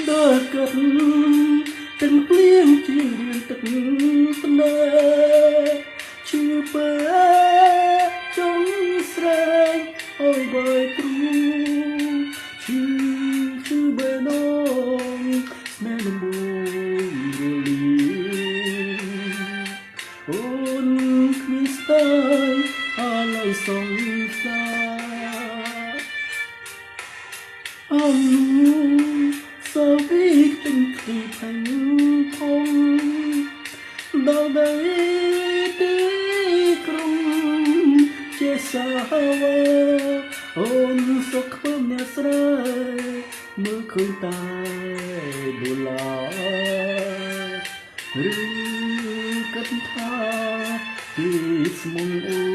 ដល់កាត់ទាំងភ្លៀងជារៀងទឹកភ្នែកជឿបើចង់ស្រែកអើយបើគ្រូជឿបើនងស្នេហ៍ដំបូងរលីអូនគ្មានស្ទើរឥឡូវសងសាអូនសាវីទាំងទីទាំងធំដល់ដីទីក្រុងជាសាវអូនសុខធ្វើអ្នកស្រែមើលឃើញតែដុល្លារឬគិតថាទីស្មុំអូ